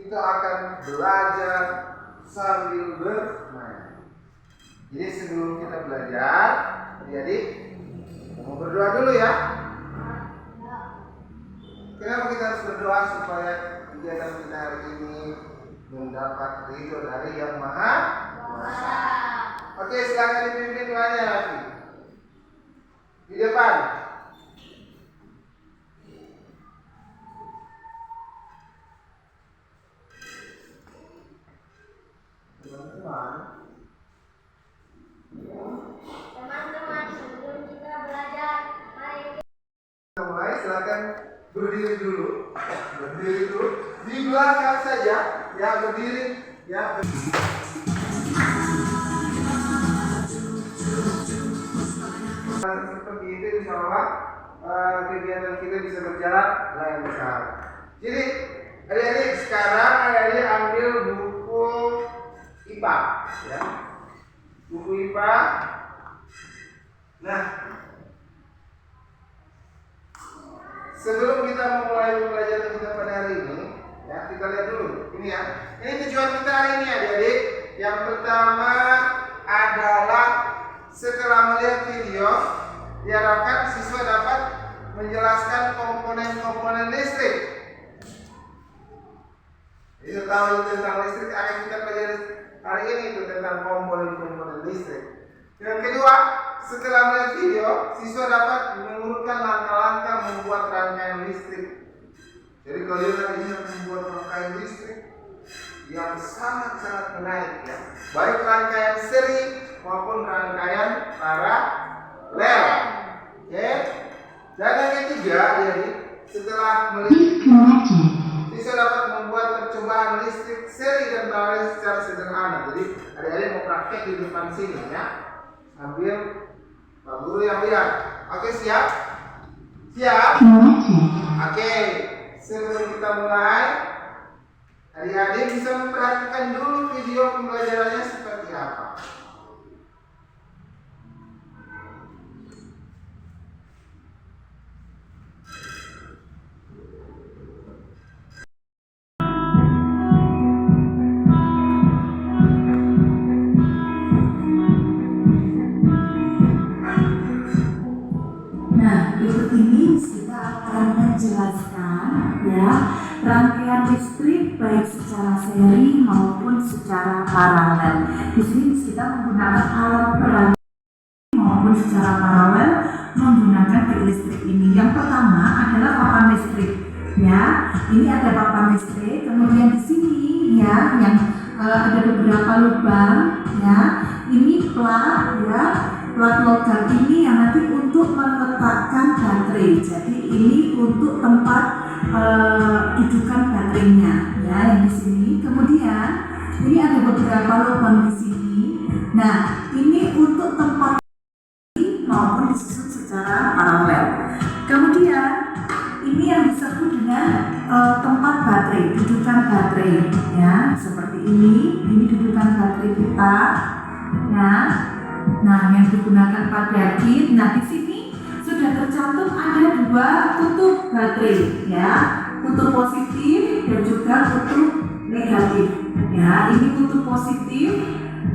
kita akan belajar sambil bermain. Jadi sebelum kita belajar, adik-adik mau berdoa dulu ya. Kenapa kita harus berdoa? Supaya kegiatan kita hari ini mendapat ridho dari Yang Maha Kuasa. Oke, silakan dipimpin doanya lagi. Di depan. Teman-teman, sebelum kita belajar, mari kita mulai. Silakan berdiri dulu. Berdiri dulu. Di belakang saja. Ya, berdiri. Ya, berdiri. Seperti itu, insya Allah kegiatan kita bisa berjalan lancar. Jadi, adik-adik sekarang adik-adik ambil buku IPA, ya. Buku IPA. Nah, sebelum kita memulai pembelajaran kita pada hari ini, ya kita lihat dulu. Ini ya. Ini tujuan kita hari ini, adik-adik. Yang pertama adalah setelah melihat video, diharapkan siswa dapat menjelaskan komponen-komponen listrik. Jadi tahu tentang listrik akan kita pelajari hari ini, itu tentang komponen-komponen listrik. Yang kedua, setelah melihat video, siswa dapat mengurutkan langkah-langkah membuat rangkaian listrik. Jadi kalian hari ini akan membuat rangkaian listrik yang sangat-sangat menarik, ya. Baik rangkaian seri maupun rangkaian paralel. Oke. Dan yang ketiga, jadi setelah melihat, siswa dapat membuat percobaan listrik seri dan paralel secara sederhana. Jadi adik-adik mau praktek di depan sini, ya. Sambil Pak Guru yang lihat. Oke, siap? Siap? Oke. Sebelum kita mulai, adik-adik bisa memperhatikan dulu video pembelajarannya seperti apa. Nah, berikut ini kita akan menjelaskan ya rangkaian listrik baik secara seri maupun secara paralel. Di sini kita menggunakan alat perangkat maupun secara paralel menggunakan titik listrik ini. Yang pertama adalah papan listrik. Ya, ini ada papan listrik. Kemudian di sini ya yang ada beberapa lubang. Ya, ini plat ya. Plat logam ini yang nanti untuk meletakkan baterai. Jadi ini untuk tempat dudukan baterainya, ya yang di sini. Kemudian ini ada beberapa lubang di sini. Nah, ini untuk tempat maupun disusun secara paralel. Kemudian ini yang disebut dengan tempat baterai, dudukan baterai, ya seperti ini. Ini dudukan baterai kita, ya. Nah, yang digunakan pada kit. Nah, di sini sudah tercantum ada dua kutub baterai, ya, kutub positif dan juga kutub negatif. Ya, ini kutub positif,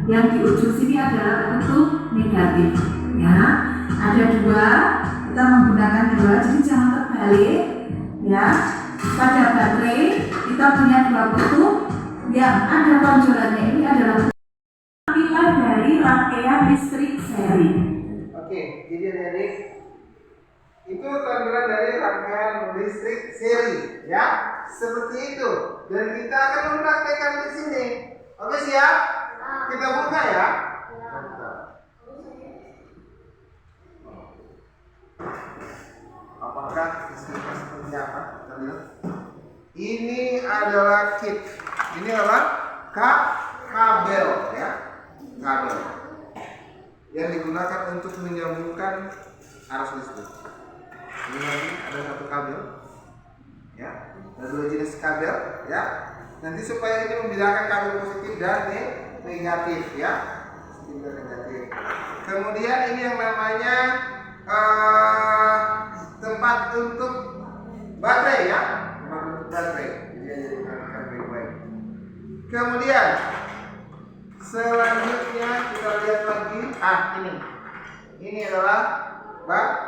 yang di ujung sini adalah kutub negatif. Ya, ada dua, kita menggunakan dua, jadi jangan terbalik. Ya, pada baterai kita punya dua kutub yang ada tonjolannya. Ini adalah tampilan dari rangkaian listrik seri. Oke, jadi adik-adik, itu tampilan dari rangkaian listrik seri, ya, seperti itu. Dan kita akan mempraktekkan di sini. Oke, siap? Kita buka ya. Apakah listriknya seperti apa? Kita lihat. Ini adalah kit. Ini adalah kabel, ya. Kabel yang digunakan untuk menyambungkan arus listrik. Ini lagi ada satu kabel, ya, ada dua jenis kabel, ya. Nanti supaya ini membedakan kabel positif dan negatif, ya, positif dan negatif. Kemudian ini yang namanya tempat untuk baterai, ya, tempat untuk baterai. Jadi perhatikan baik-baik. Kemudian selanjutnya kita lihat lagi. Ini adalah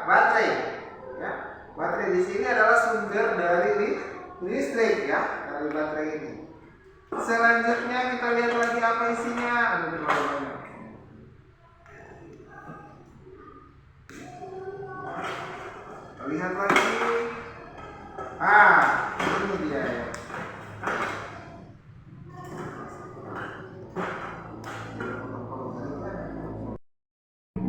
baterai. Ya, baterai di sini adalah sumber dari listrik ya, dari baterai ini. Selanjutnya kita lihat lagi apa isinya. Ada terlalu banyak. Lihat lagi. Ini dia ya.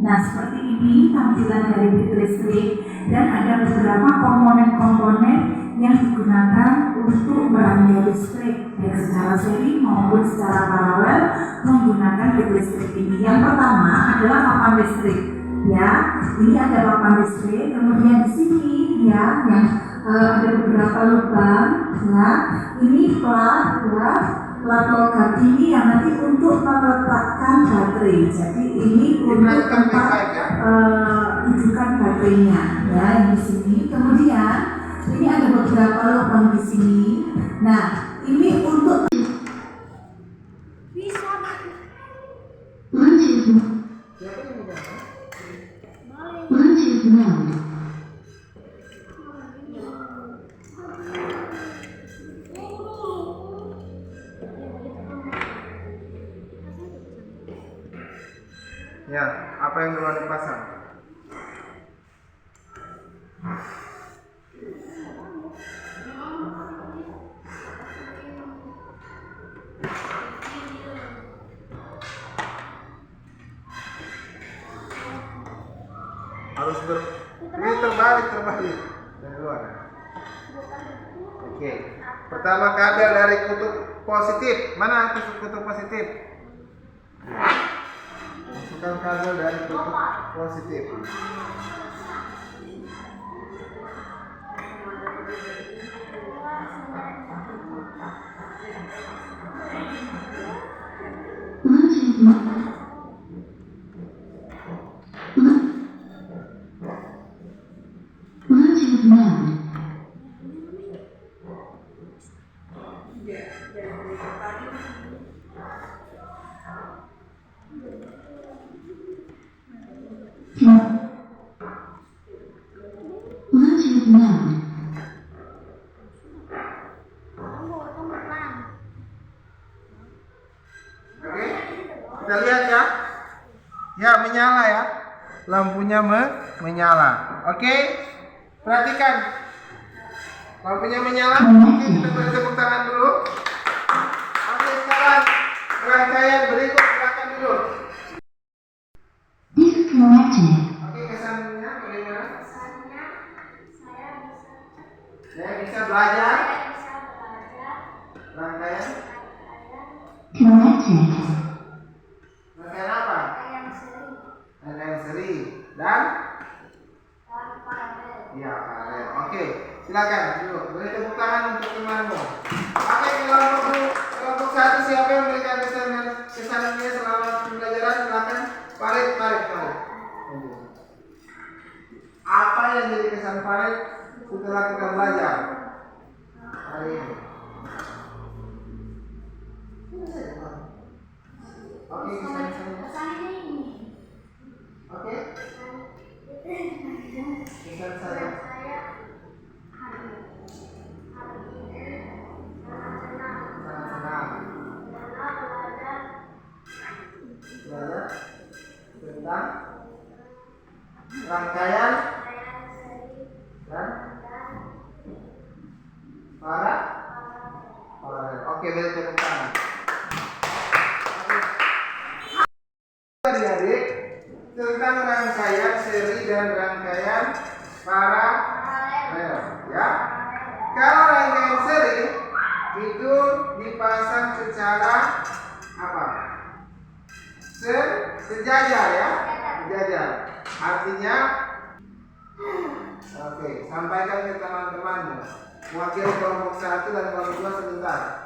Nah, seperti ini tampilan dari bit listrik, dan ada beberapa komponen-komponen yang digunakan untuk merangkai listrik baik secara seri maupun secara paralel menggunakan bit listrik ini. Yang pertama adalah papan listrik. Ya, ini ada papan listrik. Kemudian di sini ya, yang ada beberapa lubang. Ya, ini plat ya. Plat logam ini yang nanti untuk meletakkan baterai. Jadi ini untuk tempat rujukan baterainya, ya, yang di sini. Kemudian ini ada beberapa lubang di sini. Nah, ini untuk Bisa Ya, apa yang duluan dipasang? Harus ini terbalik dari luar. Oke. Pertama kabel dari kutub positif. Mana kutub positif? Masukkan kabel dari kutub positif. Oke, kita lihat ya. Ya, menyala ya. Lampunya menyala. Oke, perhatikan. Lampunya menyala. Oke, kita beri tepuk tangan dulu. Oke, sekarang rangkaian berikut silakan dulu. Oke, kesannya bagaimana? Saya bisa belajar. Rangkaian apa? Rangkaian seri dan ya, paralel. Oke, silakan dulu. Beri tepuk tangan untuk temanmu. Oke, kelompok satu siapa yang memberikan kesannya selama pembelajaran? Silakan. Farid. Apa yang jadi kesan Farid setelah kita belajar hari ini? Oke, kesan ini. Oke. Kesan saya. Belajar tentang rangkaian dan paralel. Oke, beri tepuk tangan. Adik-adik, tentang rangkaian seri dan rangkaian paralel, ya. Kalau rangkaian seri itu dipasang secara apa? Sejajar ya, sejajar. Artinya, oke, sampaikan ke teman-temanmu. Wakil kelompok 1 dan kelompok 2 sebentar.